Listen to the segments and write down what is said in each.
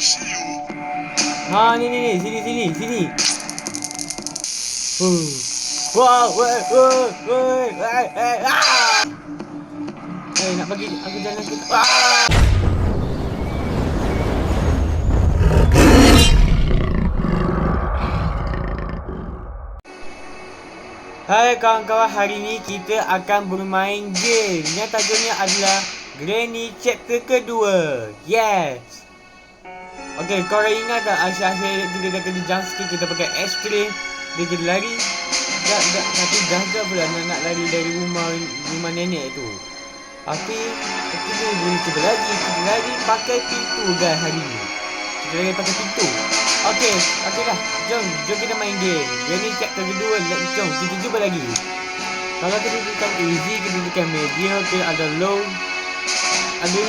Ha, ni, sini. Wah, weh, ah! Nak bagi aku jalan ke? Hai kawan-kawan, hari ni kita akan bermain game yang tajuknya adalah Granny Chapter kedua. Yes. Okay, korang ingat tak asyik-asyik kita dah kena jump scare, kita pakai ekstrim, dia kena lari. Tapi gagal pula nak lari dari rumah nenek tu. Tapi kita boleh cuba lagi. Kita lari pakai pintu guys hari ni. Kita lari pakai pintu. Okay dah. Jom kita main game. Jadi chapter kedua, jom kita cuba lagi. Kalau kita tekan easy, kita tekan medium, kita ada low, ada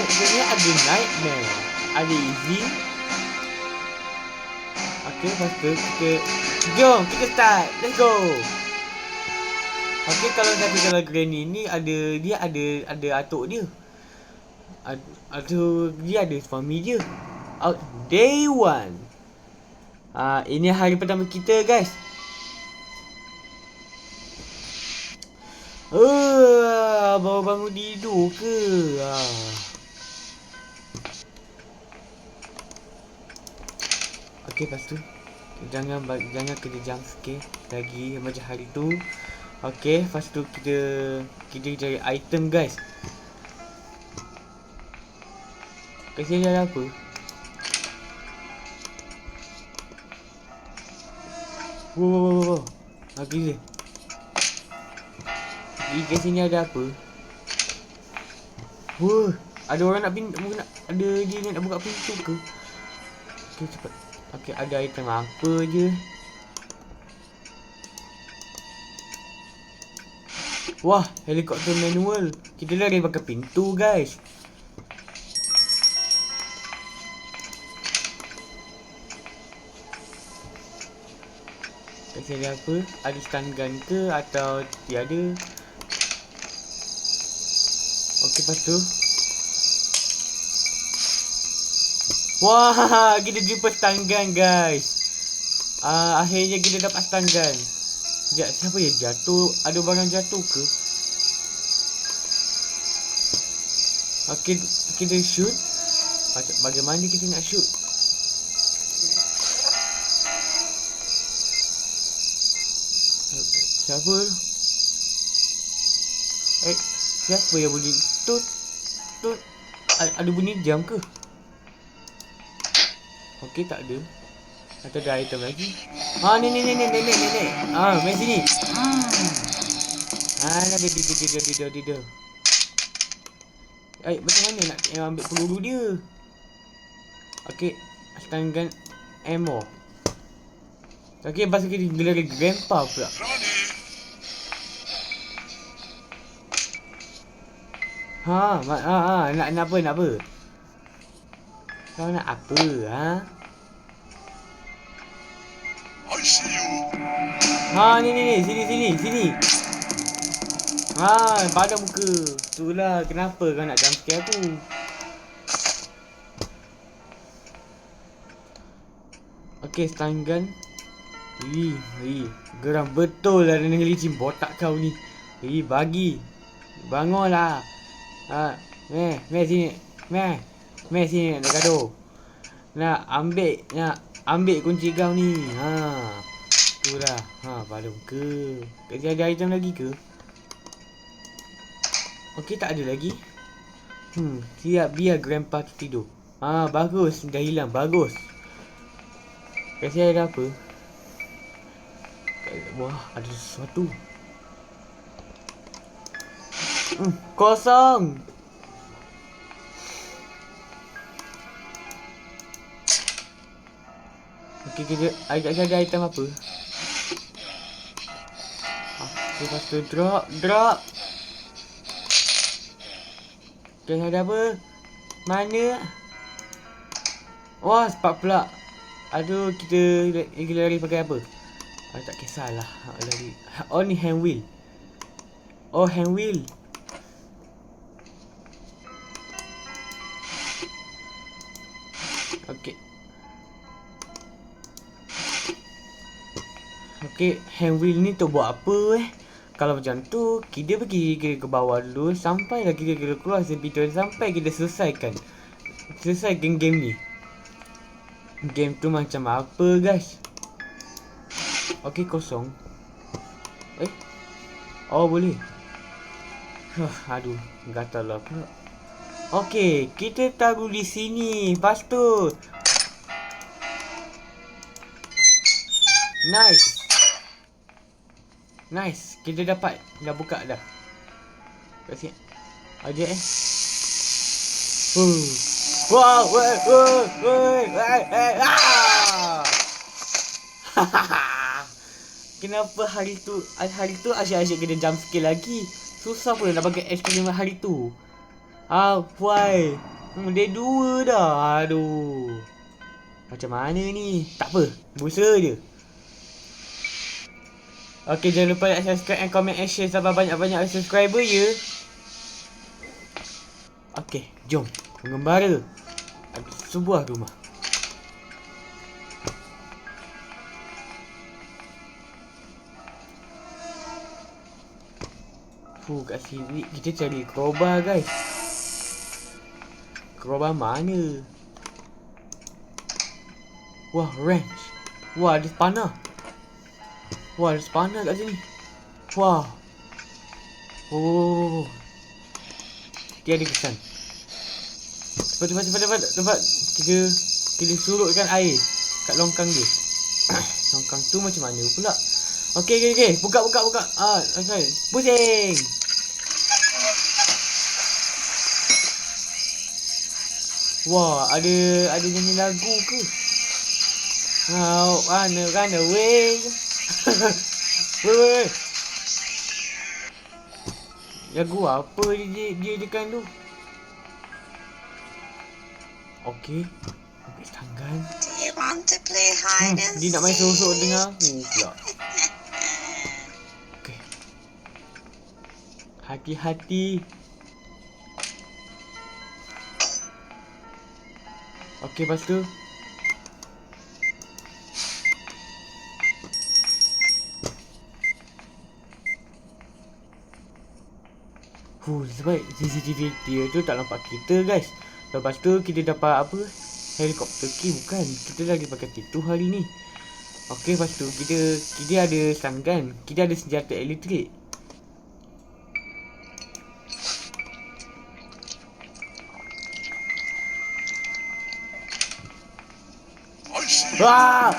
nightmare, ada easy. Okay, lepas tu jom kita start. Let's go. Okay, kalau Granny ni dia ada atuk dia. Dia ada suami dia. Day 1. Ini hari pertama kita guys. Baru bangun tidur ke? Okay, lepas tu jangan kena jump scare lagi macam hari tu. Okay, lepas tu kita cari item guys. Kat sini ada apa? Wow. Okay je. Kat sini ada apa? Ada orang nak buka pintu ke? Okay, cepat. Okay, ada item apa je? Wah, helikopter manual. Kita lari pakai pintu guys. Kasi ada apa? Ada stun gun ke atau tiada? Okey, lepas tu. Wah, kita jumpa stun gun guys. Akhirnya kita dapat stun gun. Sekejap, siapa yang jatuh? Ada barang jatuh ke? Okay, kita shoot. Bagaimana kita nak shoot? Siapa? Siapa yang boleh tut? Ada bunyi jam ke? Okay, tak ada. Atau ada item lagi? Nenek. Main sini. Dia. Macam mana nak ambil peluru dia? Okay, stun gun ammo. Okay, pasal kita gelar grandpa pula. Nak apa? Kau nak apa, Ni, sini. Pada muka. Itulah kenapa kau nak jump scare aku. Okay, stun gun. Geram betul lah dengan licin botak kau ni. Bagi. Bangunlah. Meh sini. Meh sini nak gaduh. Nak ambil kunci kau ni. Itulah. Pada muka. Kasi ada item lagi ke? Okey, tak ada lagi. Siap, biar grandpa tu tidur. Bagus, dah hilang, bagus. Kasi ada apa? Wah, ada sesuatu. Kosong. Okey, kita ada item apa? Lepas tu drop. Okay, ada apa? Mana? Wah, spark pula. Aduh, kita lari pakai apa? Tak kisahlah. Lari. Ni hand wheel. Hand wheel. Okay. Okay, hand wheel ni tu buat apa Kalau macam tu, kita pergi ke bawah dulu. Sampailah kita keluar pintu. Sampai kita selesaikan game ni. Game tu macam apa guys? Okay, kosong. Oh boleh. Aduh, gatal lah pula. Okay, kita taruh di sini. Lepas tu Nice, kita dapat. Dah buka dah. Kasih aja Wow, Kenapa hari tu asyik-asyik kena jump scare lagi. Susah pun nak pakai ekstrim hari tu. Why? Dia 2 dah. Aduh. Macam mana ni? Tak apa, berusaha je. Okay, jangan lupa like, subscribe, and comment, and share sampai banyak-banyak subscriber ya. Okay, jom mengembara. Ada sebuah rumah. Kat sini kita cari crowbar guys. Crowbar mana? Wah, wrench. Wah, ada panah. Wah, ada panah kat sini. Wah. Oh. Dia ada kesan. Cepat. Kita surutkan air kat longkang dia. Longkang tu macam mana pula? Okay. Buka. Okay. Pusing. Wah, ada nyanyi lagu ke? Run away. Wait. Lagu apa dia dekat tu? Okay. Ambil tangan. Do you want to play hide and dia nak main sorok dengar aku pula. Okay. Hati-hati. Okay, lepas tu sebab CCTV dia tu tak nampak kita guys. Lepas tu kita dapat apa? Helikopter key bukan. Kita lagi pakai T2 hari ni. Okay, lepas tu kita ada stun gun. Kita ada senjata elektrik. Cepat.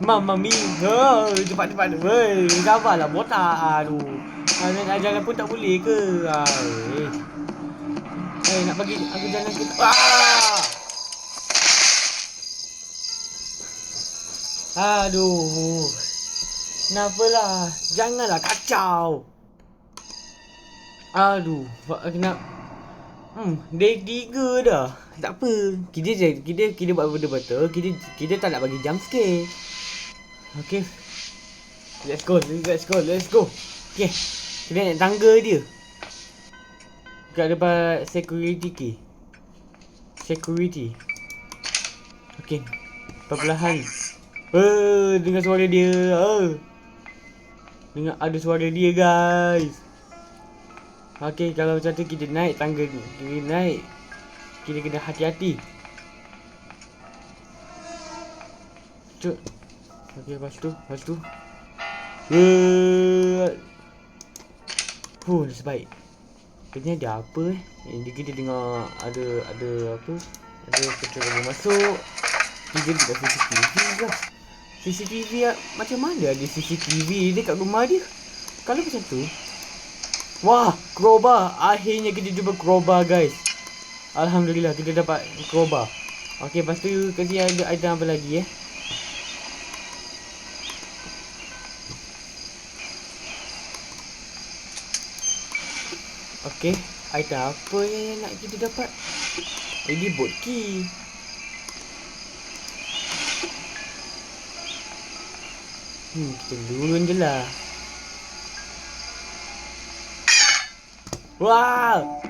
Mamma mia. Cepat. Weh, sabarlah botak. Aduh. Nak jalan pun tak boleh ke? Nak bagi aku jalan ke? Aduh. Kenapalah? Janganlah kacau. Aduh, kenapa? Day 3 dah. Tak apa. Kita buat benda betul. Kita tak nak bagi jump scare. Okay. Let's go. Okay. Kita naik tangga dia. Dekat depan security key. Okay. Perlahan. Dengar suara dia. Dengar ada suara dia guys. Okay, kalau macam tu kita naik tangga ni. Kita kena hati-hati. Cuk. Okay, lepas tu. Nasib baik. Kena ada apa kita dengar ada apa? Ada kecoran masuk. Kita dekat CCTV lah. CCTV macam mana ada CCTV dekat rumah dia? Kalau macam tu. Wah, crowbar. Akhirnya kita jumpa crowbar guys. Alhamdulillah kita dapat crowbar. Okay, lepas tu kasi ada item apa lagi Okay, item apa yang nak kita dapat? Ini boat key. Kita turun je lah. Wow.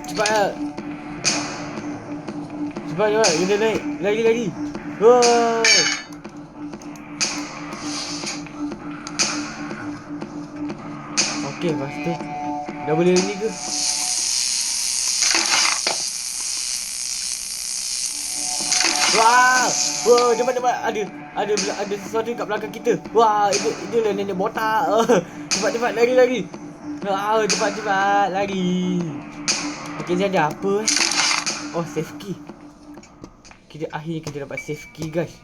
Cepat. Cepat. Kita naik. Lari. Wah. Okey, lepas tu dah boleh ni ke? Wah, cepat. Ada sesuatu kat belakang kita. Wah, itulah nenek botak. Cepat lari. Cepat lari. Okey, jadi apa Oh, save key. Akhirnya kita dapat save key, guys.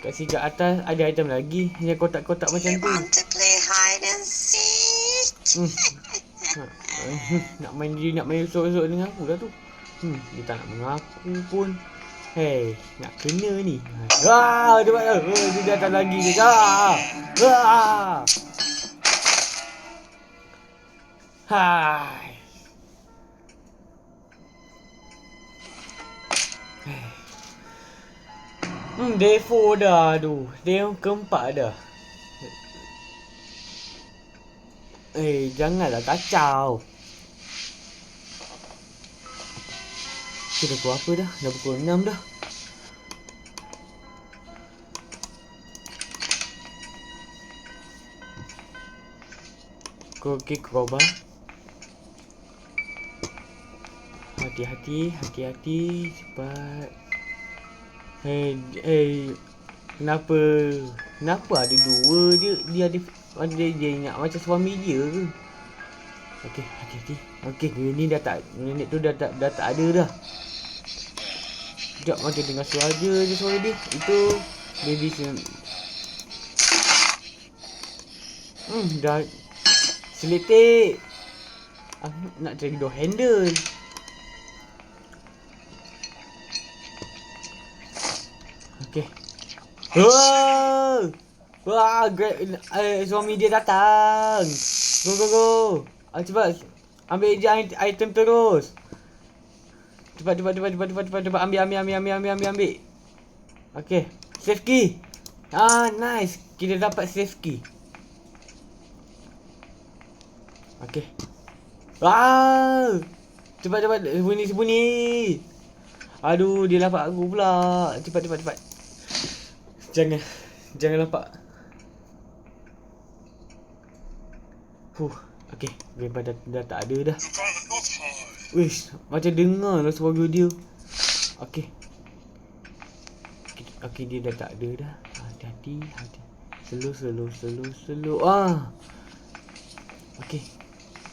Kat sini kat atas ada item lagi yang kotak-kotak macam You tu. want to play hide and seek? Nak main esok-esok dengan aku dah tu. Dia tak nak mengaku pun. Hey, nak kena ni. Cepat dah. Dia datang lagi dia. Hai. Day 4 dah. Aduh, day yang keempat dah. Janganlah kacau. Kita pukul apa dah? Dah pukul 6 dah. Okey, crowbar. Hati-hati. Cepat. Kenapa ada dua dia ada ingat macam suami dia ke? Okey, hati-hati. Okey, ni nenek tu dah tak ada dah. Sekejap macam dengar suara dia. Itu baby dah seletik. Aku nak cari door handle. Okey. Wah, suami dia datang. Go. Cepat. Ambil je item terus. Cepat. Ambil. Okey. Save key. Nice. Kita dapat save key. Okey. Cepat. Sembunyi. Aduh, dia nampak aku pula. Cepat. Jangan nampak. Okey, memang dah tak ada dah. Wish, macam dengar lah suara dia. Okey, dia dah tak ada dah. Hati-hati. Slow. Okey.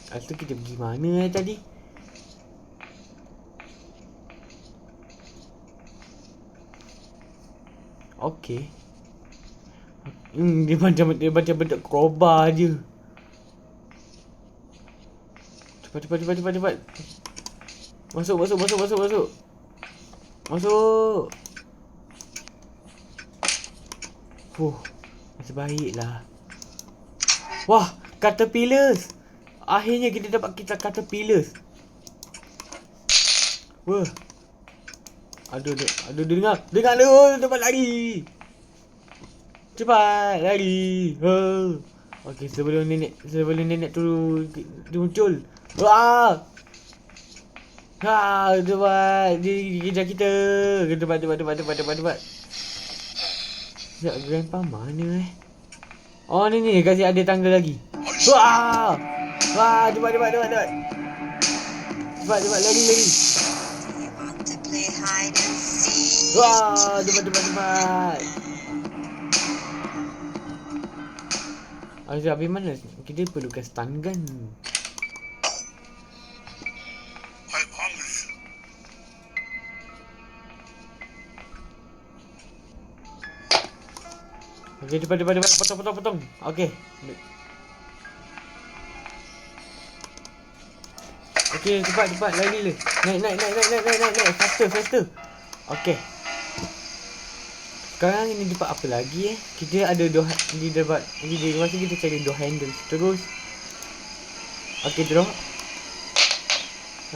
Asal kita pergi mana tadi? Okey. Dia macam bentuk crowbar je. Cepat. Masuk. Masih baiklah. Wah, caterpillars. Akhirnya kita dapat caterpillars. Wah. Aduh, dengar cepat lari. Cepat lari. Okey, sebelum nenek tu muncul. Cepat. Dia kejar kita. Cepat. Sekejap, grandpa mana Oh, ni kasih ada tangga lagi. Cepat. Cepat lari. Play hide and seek. Cepat. Habis mana? Kita perlukan stun gun. Okey, cepat. Potong. Okey. Okey, cepat. Lari. Naik. Faster. Okey. Sekarang ini dapat apa lagi Kita ada door di dapat masa kita cari door handle terus. Okey, draw.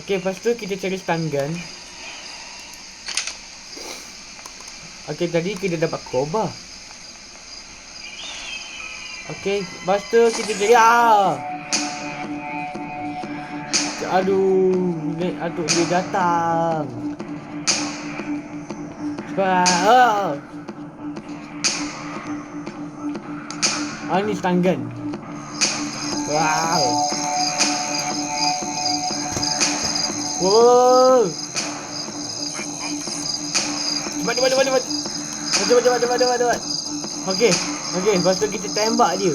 Okey, lepas tu kita cari stun gun. Okey, tadi kita dapat crowbar. Okey, lepas tu kita cari Aduh, dia datang. Cepat. Oh, ni stun gun. Wow. Wow. Cepat. Okey. Lepas tu kita tembak dia.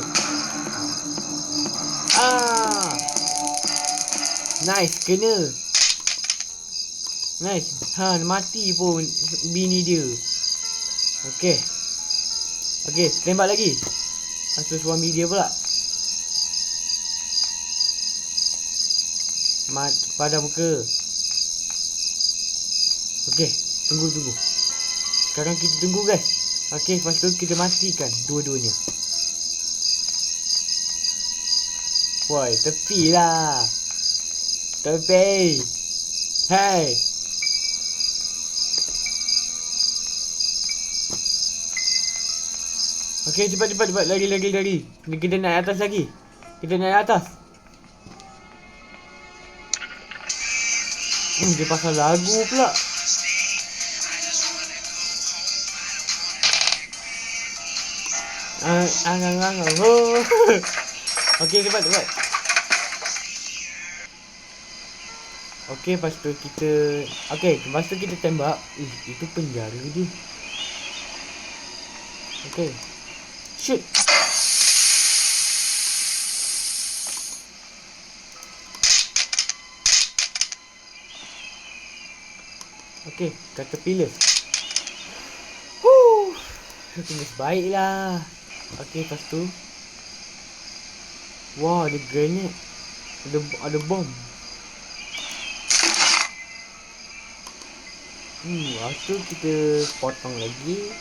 Nice, kena. Nice. Mati pun bini dia. Okey, tembak lagi. Lepas tu suami dia pula. Pada muka. Okey, tunggu. Sekarang kita tunggu, guys. Okey, lepas tu kita matikan dua-duanya. Woi, tepi lah. Tepi. Hey. Okey, cepat. Lari. Kita naik atas lagi. Dia pasal lagu pula. Okey, cepat. Okey, lepas tu kita tembak. Itu penjara dia. Okey. Shoot. Okey, kata pilih. Tulis baiklah. Okey, lepas tu. Wah, ada grenade. Ada bom. Lepas tu kita potong lagi.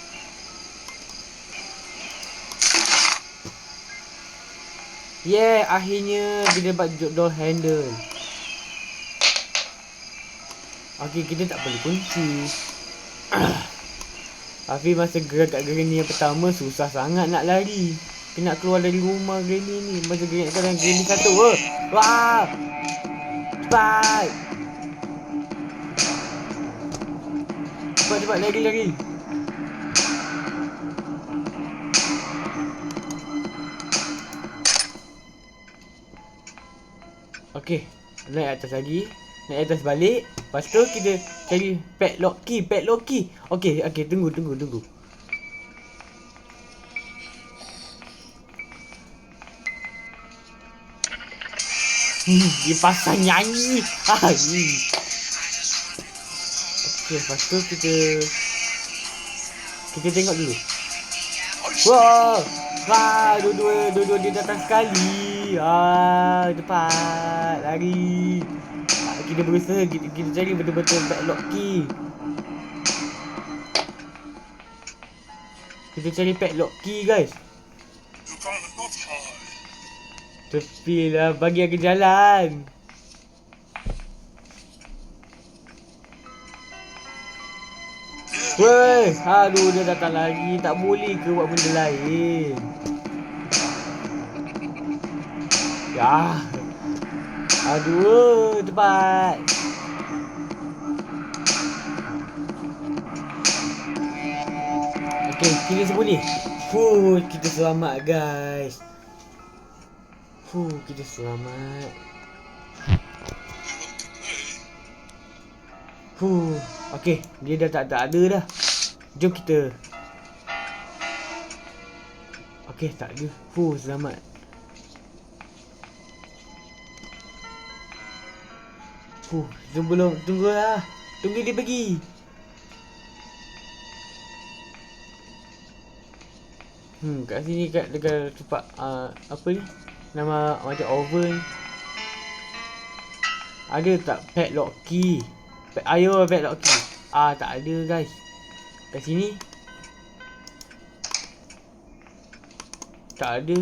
Akhirnya dia dapat door handle. Okey, kita tak boleh kunci. Tapi masa granny yang pertama susah sangat nak lari. Kita nak keluar dari rumah granny ni. Masa granny satu. Wah. Cepat. Lari. Okey, naik atas balik. Lepas tu kita cari padlock key. Okey, tunggu. Dia pasal nyanyi. Okey, lepas tu kita tengok dulu. Wah, dua-dua dia datang sekali. Cepat lari. Kita berusaha kita cari betul-betul padlock key. Kita cari padlock key, guys. Tepilah, bagi aku jalan. Weh, aduh, dia datang lagi. Tak boleh ke buat benda lain? Ya. Aduh, cepat. Okey, kita sembunyi. Kita selamat, guys. Kita selamat. Okey, dia dah tak ada dah. Jom kita. Okey, tak ada. Selamat. Tunggulah. Tunggu dia pergi. Kat sini dekat tempat apa ni? Nama macam oven. Ada tak padlock key? Ayo padlock key. Tak ada, guys. Kat sini tak ada.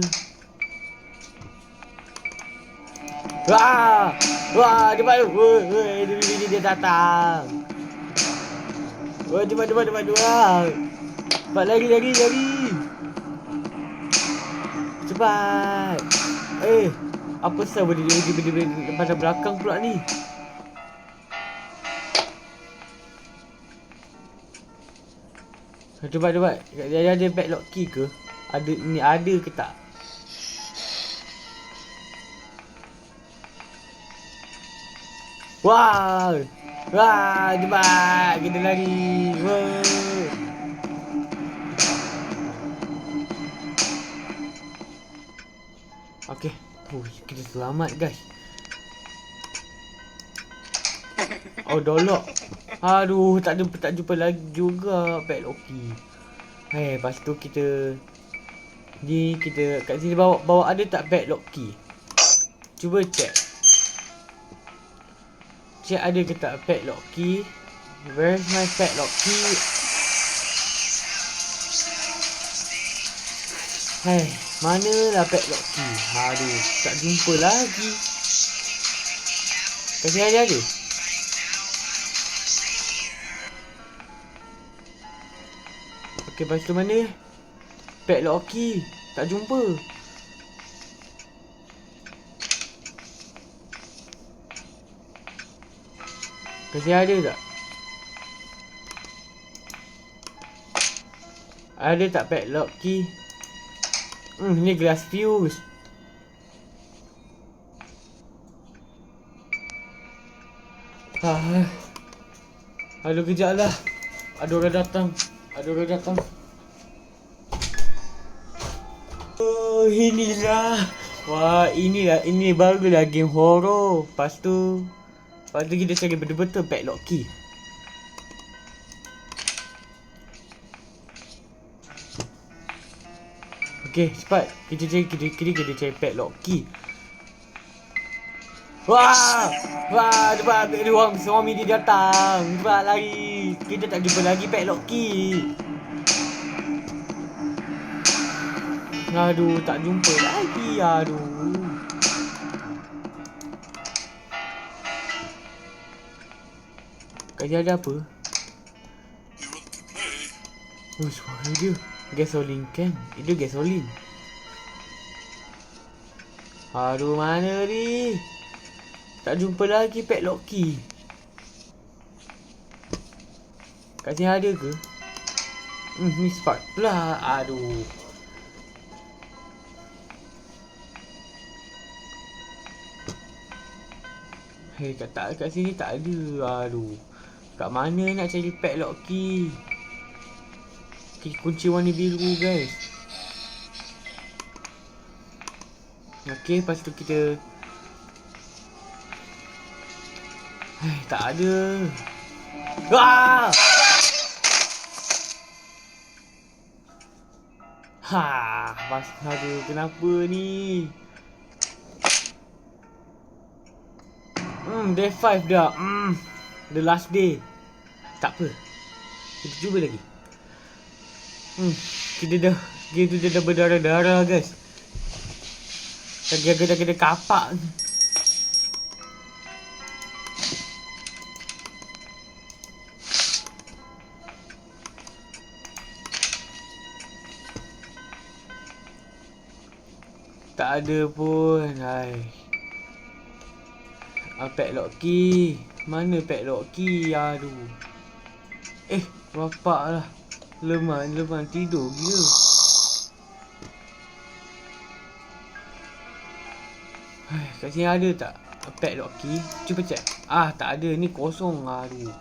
Wah, cepat tu. Dia datang. Cepat. Cepat lari. Cepat. Apa sebab dia pada belakang pula ni? Cepat. Dia ada padlock key ke? Ada ke tak? Wah, cepat kita lari. Wah. Okey. Kita selamat guys. Oh, dolok. Aduh, tak jumpa lagi juga padlock key. Lepas tu kita kat sini bawa ada tak padlock key? Cuba check. Check ada ke tak padlock key? Where's my padlock key? Manalah padlock key? Aduh, tak jumpa lagi. Kasih ada. Okey, lepas tu mana? Padlock key. Tak jumpa. Kasih ada tak? Ada tak padlock key? Ni glass fuse. Aduh, kejap lah. Ada orang datang. Oh, inilah. Wah, ini barulah game horror. Lepas tu kita cari betul-betul padlock key. Okey, cepat. Kita cari padlock key. Wah, cepat. Ada orang suami dia datang. Cepat lari. Kita tak jumpa lagi padlock key. Aduh, tak jumpa lagi. Aduh. Kajian ada apa? Oh, suara dia. Gasolin kan? Itu gasolin. Aduh, mana ni? Tak jumpa lagi padlock key. Kat sini ada ke? Ni spark pula. Aduh. Kat sini tak ada. Aduh. Kat mana nak cari padlock key? Kunci warna biru guys. Okey, lepas tu kita tak ada. Aduh, kenapa ni? Day 5 dah. The last day. Tak apa. Kita cuba lagi. Kita dah berdarah-darah guys. Dah kena kapak. Tak ada pun. Padlock key. Mana padlock key? Aduh. Bapak lah. Leman tidur gila. Kat sini ada tak padlock key? Cuba check. Tak ada. Ni kosong. Aduh.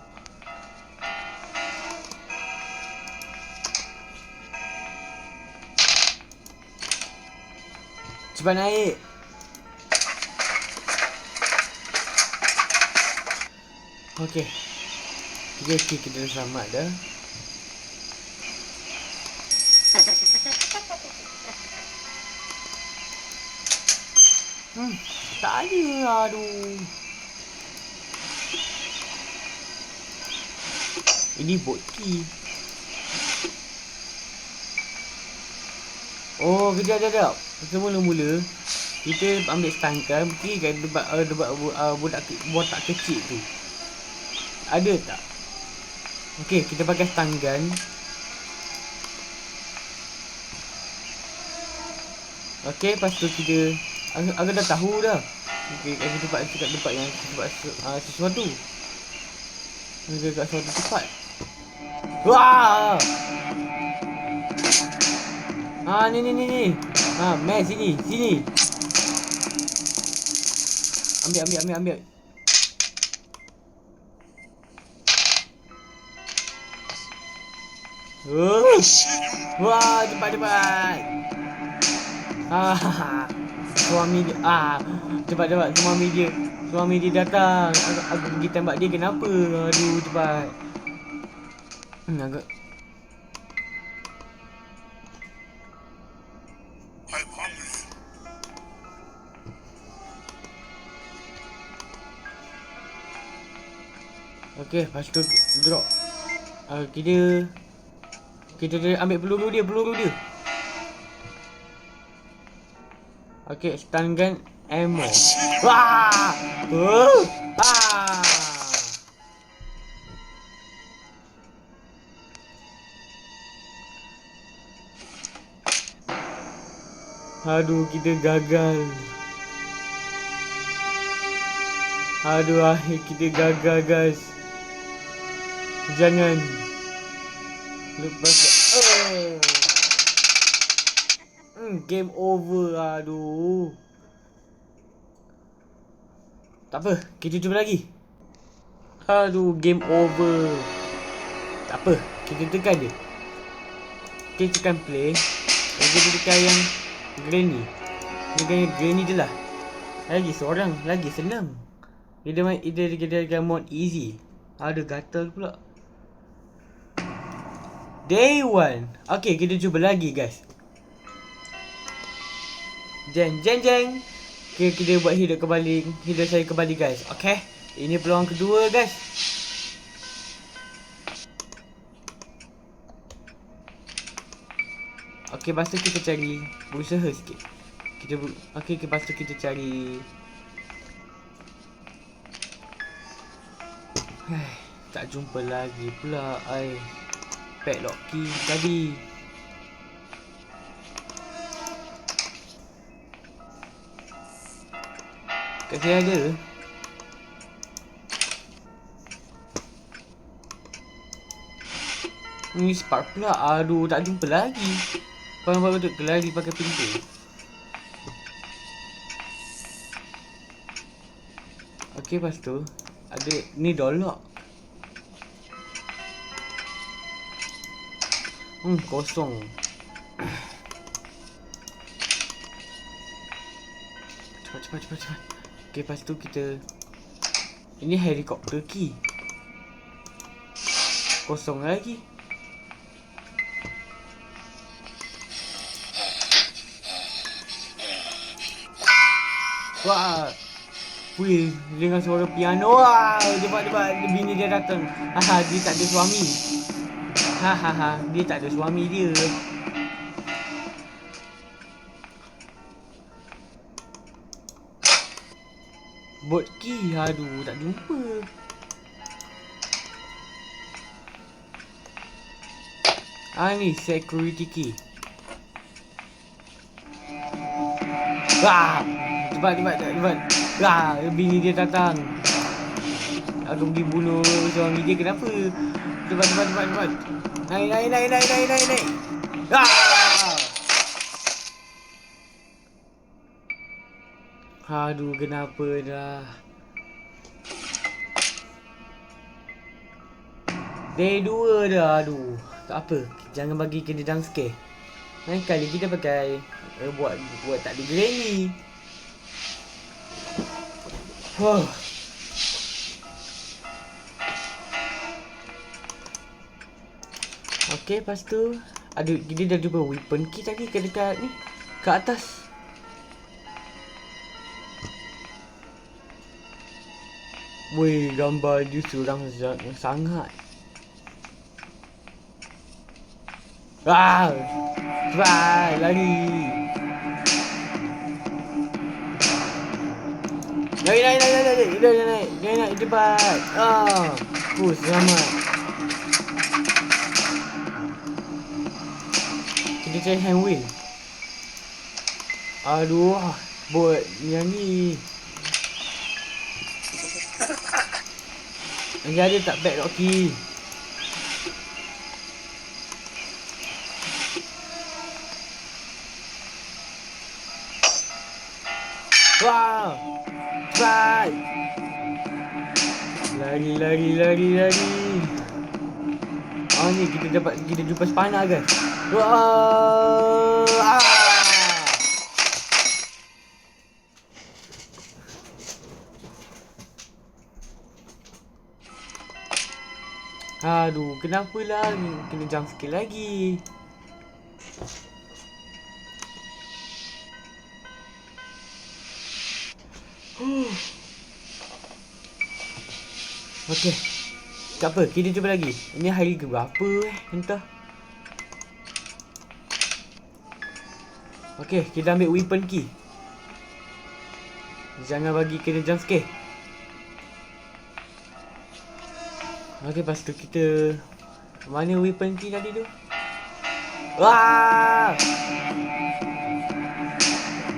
Cepat naik. Okey. Kita dah selamat dah. Tak ada. Aduh. Ini bot key. Oh, kejap. Mula-mula kita ambil stangkan. Bukti kan botak kecil tu. Ada tak? Okey, kita pakai stangkan. Okey, lepas tu kita aku dah tahu dah. Okey, kita kat tempat yang sesuatu. Kita kat suatu tempat. Wah! Ni. Meh sini. Ambil. Wah, cepat. Suami dia. Cepat. Suami dia datang. Aku pergi tembak dia kenapa? Aduh, cepat. Agak. Okey, lepas tu drop. Kita ambil peluru dia. Okey, stun gun ammo. Wah! Aduh, kita gagal. Akhir kita gagal, guys. Jangan lepas. Game over. Aduh. Tak apa, kita cuba lagi. Aduh, game over. Tak apa, kita tekan dia. Kita tekan play. Kita tekan yang Granny. Tekan yang Granny je lah. Lagi seorang, lagi senang. Kita tekan mod easy. Ada gatal pula. Day 1. Okay, kita cuba lagi, guys. Jeng. Okay, kita buat hidup saya kembali, guys. Okay, ini peluang kedua, guys. Okay, lepas tu kita cari. Berusaha sikit. Okay, lepas tu kita cari. Tak jumpa lagi pula. Padlock key tadi. Kat sini ada. Ni spark pula. Aduh, tak jumpa lagi. Baru tu lari pakai pintu. Okey, lepas tu ada ni door lock. Kosong. Cepat. Okey, lepas tu kita. Ini helikopter key. Kosong lagi. Wah. Wih, dengar suara piano. Wah, cepat. Bini dia datang. Dia tak ada suami. Dia tak ada suami dia. Bot key. Aduh, tak jumpa. Ni security key. Cepat. Bini dia datang. Aku pergi bunuh suami dia. Kenapa? Cepat. Naik. Aduh, kenapa dah? Day 2 dah. Aduh, tak apa. Jangan bagi kena jump scare. Lain kali kita pakai buat tak ada Granny. Okey, lepas tu kita dah jumpa weapon key tadi dekat ni, kat atas. Weh, gambar dia seram sangat. Cepat lari. Naik cepat. Selamat. Kita cari hand wheel. Aduh, buat yang ni. Ada tak padlock key? Cepat. Lari. Oh ni kita jumpa spana guys. Wah. Aduh, kenapa lah kena jump scare lagi? Okey. Tak apa, kita cuba lagi. Ini hari ke berapa entah. Okey, kita ambil weapon key. Jangan bagi kena jump scare. Okey, lepas tu kita... Mana weapon key tadi tu? Wah!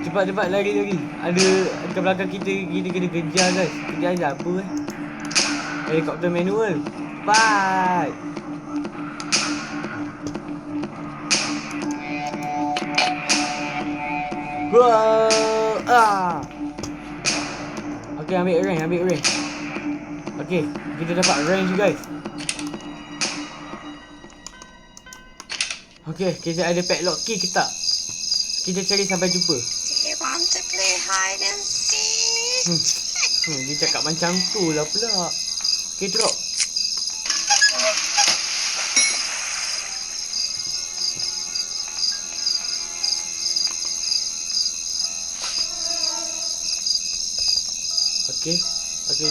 Cepat lari. Ada ke belakang kita kena kejar guys. Kejar apa helikopter manual. Cepat! Wah! Okey, ambil rank. Okey, kita dapat range guys. Okey, kita ada padlock key ke tak? Kita cari sampai jumpa. Do you want to play hide and seek? Dia cakap macam tu lah pula. Okey, drop. Okey,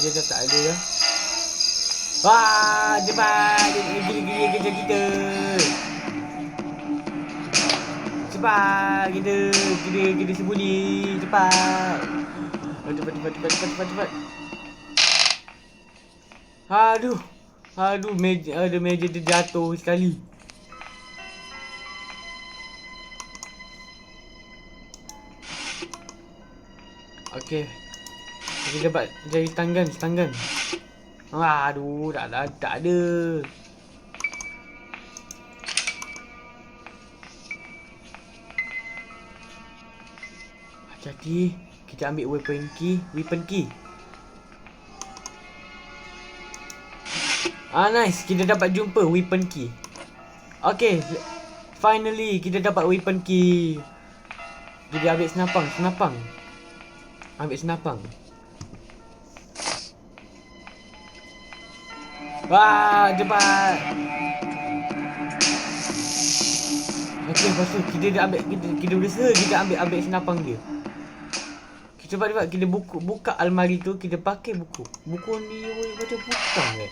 dia dah tak ada dah. Wah, cepat. Dia gila-gila kejar kita. Cepat, kita sembunyi. Cepat. Cepat. Aduh, meja dia jatuh sekali. Okey. Kita dapat jari stanggan. Aduh, tak ada. Hati-hati. Kita ambil weapon key. Nice. Kita dapat jumpa weapon key. Okay. Finally, kita dapat weapon key. Jadi ambil senapang. Ambil senapang. Wah, cepat. Okay, lepas tu kita dah ambil, kita berusaha kita ambil senapang dia. Cepat kita buka almari tu, kita pakai buku. Buku ni macam butang kan.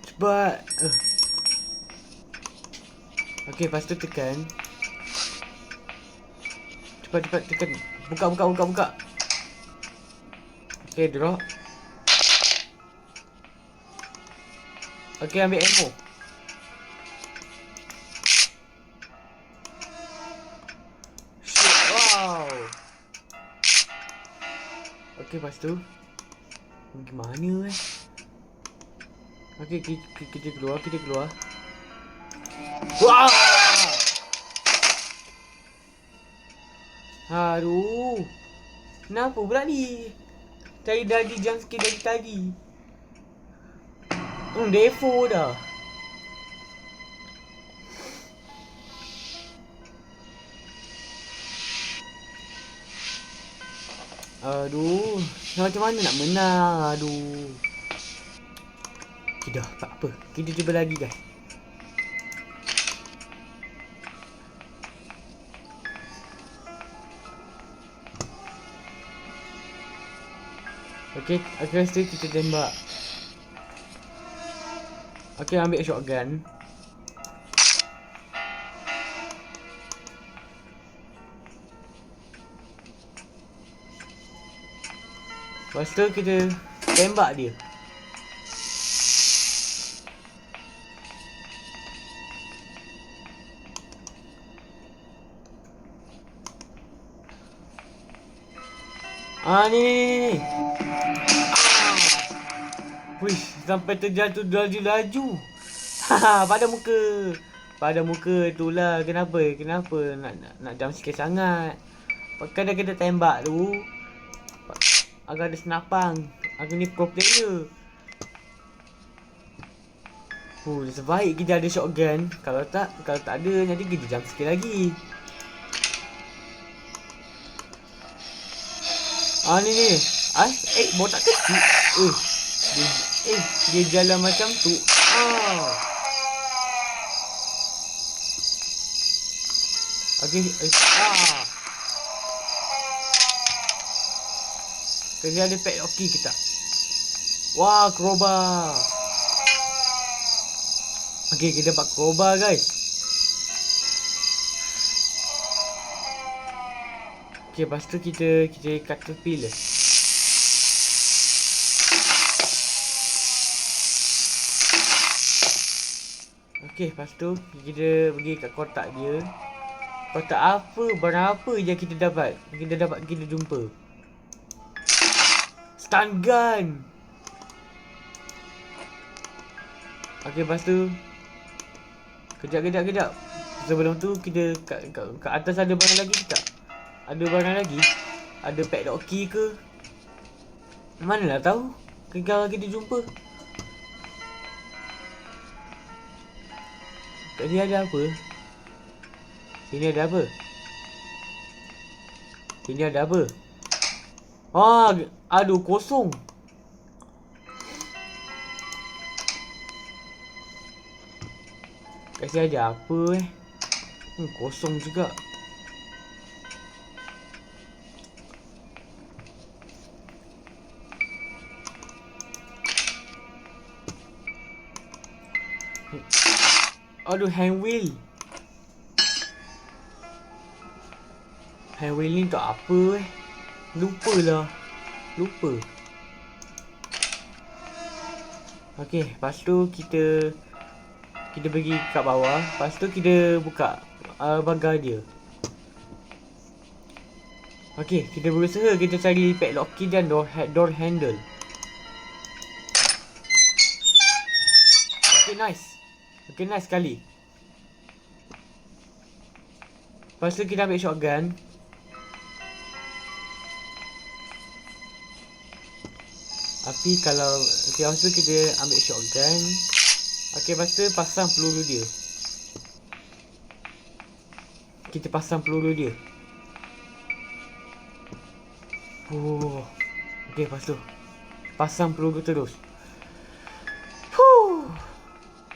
Cepat. Okey, lepas tu tekan. Cepat tekan. Buka. Okey, drop. Okey, ambil ammo. Wow. Okey, lepas tu gimana Okey, kita keluar. Wah! Aduh. Kenapa pula ni? Cari dari jump scare dari tadi. Defo dah. Aduh, macam mana nak menang? Aduh. Dah, tak apa. Kita cuba lagi guys. Okey, aku rasa kita tembak. Okey, ambil shotgun. Lepas tu kita tembak dia. Ni. Wih, sampai terjatuh laju. Haha, pada muka. Pada muka tu lah. Kenapa nak jump scare sangat. Kadang-kadang tembak tu agak ada senapang. Aku ni pro player. Sebaik kita ada shotgun. Kalau tak ada, nanti kita jump scare lagi. Ni. Botak kecil. Dia jalan macam tu. Okay. Kerja ada padlock key kita. Wah, crowbar. Okay, kita dapat crowbar guys. Okay, lepas tu kita caterpillar. Okay, lepas tu kita pergi kat kotak dia. Kotak apa, barang apa je kita dapat. Kita jumpa stun gun. Okay, lepas tu Kejap. Sebelum tu kita kat atas ada barang lagi tak? Ada barang lagi? Ada padlock key ke? Manalah tahu. Kalau kita jumpa. Kat sini ada apa? Sini ada apa? Aduh, kosong. Kat sini ada apa kosong juga. Aduh, hand wheel. Hand wheel ni untuk apa Lupa. Okay, lepas tu kita pergi kat bawah. Lepas tu kita buka pagar dia. Okay, kita berusaha kita cari padlock key dan door handle. Okay, nice sekali. Lepas tu kita ambil shotgun. Tapi kalau lepas tu kita ambil shotgun. Okay, lepas tu pasang peluru dia. Kita pasang peluru dia. Okay, lepas tu pasang peluru terus.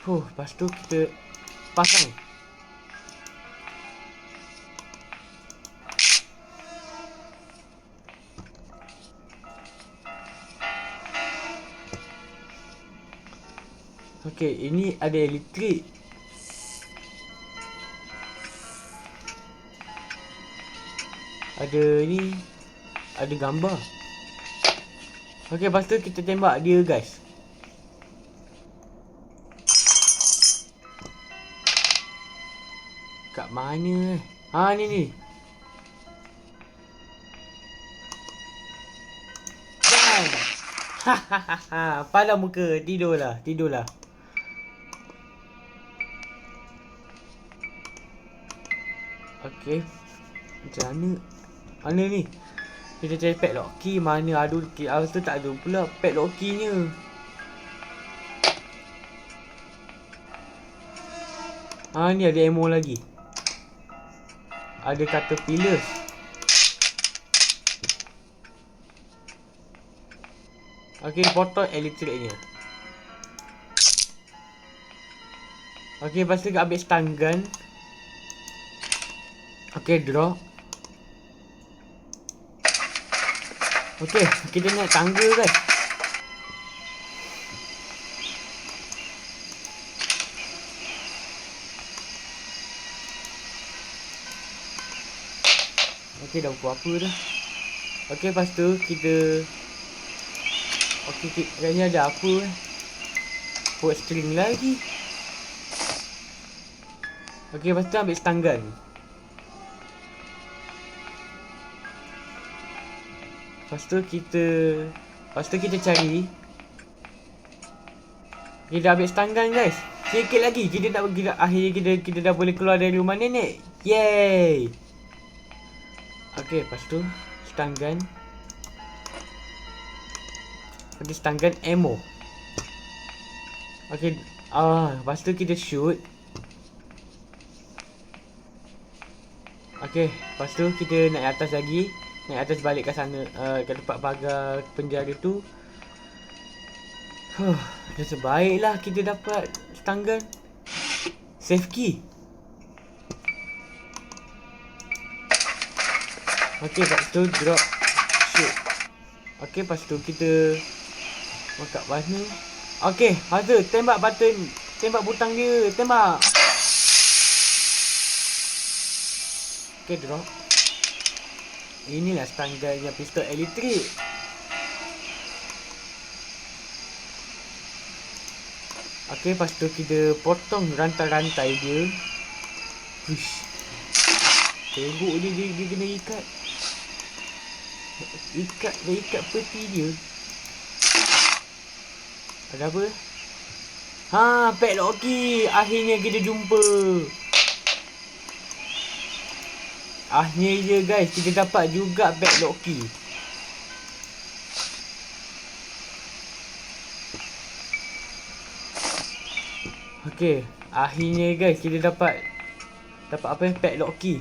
Lepas tu kita pasang. Okay, ini ada elektrik. Ada ni. Ada gambar. Okay, lepas tu kita tembak dia guys. Kat mana ni. Dan pada muka. Tidurlah. Okay, macam mana ni? Kita cari padlock key. Mana? Aduh, tu tak ada pula padlock key nya. Ni ada ammo lagi. Ada caterpillar. Okay, potong elektriknya. Okay, lepas tu ambil stun gun. Okay, drop. Okay, kita naik tangga guys. Okay, dah buat apa dah. Okay, lepas tu kita kayaknya ada apa buat string lagi. Okay, lepas tu ambil stun gun. Lepas tu kita cari. Kita dah ambil stun gun guys. Sikit lagi akhirnya kita dah boleh keluar dari rumah nenek. Yay. Okay, lepas tu stun gun. Okay, stun gun ammo. Okay, lepas tu kita shoot. Okay, lepas tu kita naik atas lagi. Naik atas balik ke sana, ke tempat pagar penjara tu. Dah sebaiklah kita dapat stun gun. Save key. Okay, lepas tu drop shoot. Okay, lepas tu kita kat mana. Okay, lepas tu tembak button. Tembak butang dia. Tembak. Okay, drop. Inilah stun gun yang pistol elektrik. Okay, lepas tu kita potong rantai-rantai dia. Hush. Tengok dia kena ikat. Ikat peti dia. Ada apa? Padlock key. Akhirnya kita jumpa. Akhirnya guys, kita dapat juga padlock key. Okay, akhirnya guys kita dapat apa ya? Padlock key.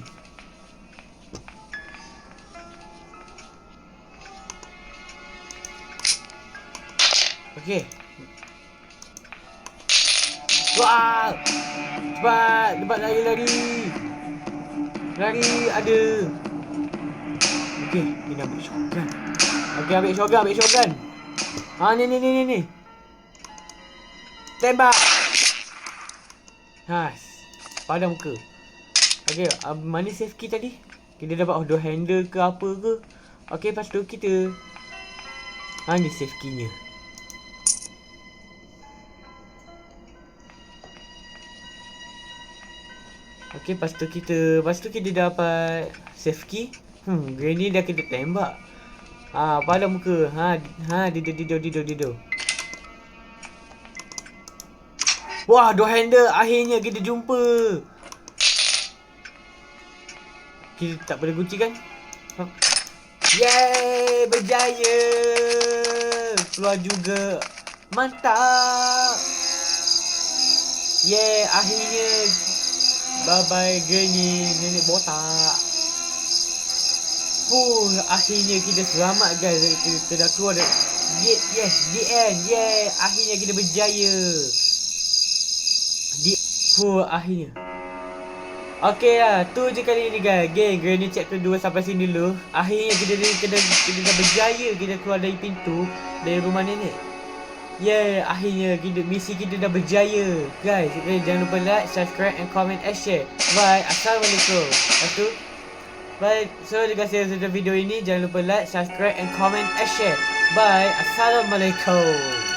Okay. Wah! Cepat lari. Lari ada. Okay, kita ambil shotgun. Okay, ambil shotgun. Ni. Tembak. Padam muka. Okay, mana save key tadi? Kita dapat door handle ke apa ke? Okay, lepas tu kita ni save key nya. Okay, lepas tu kita dapat save key. Granny dah kita tembak. Padam muka. Dia. Wah, door handle akhirnya kita jumpa. Kita tak boleh kunci kan? Yeay, berjaya. Keluar juga. Mantap. Yeay, akhirnya. Bye-bye Granny, nenek botak. Akhirnya kita selamat guys. Kita dah keluar dari yes, the end. Yeay, akhirnya kita berjaya. Akhirnya. Okay lah, tu je kali ni guys. Geng, Granny chapter 2 sampai sini dulu. Akhirnya kita dah berjaya. Kita keluar dari pintu, dari rumah nenek. Akhirnya misi kita dah berjaya. Guys, jangan lupa like, subscribe and comment and share. Bye, Assalamualaikum. Lepas tu, bye. So, jika saya suka video ini, jangan lupa like, subscribe and comment and share. Bye, Assalamualaikum.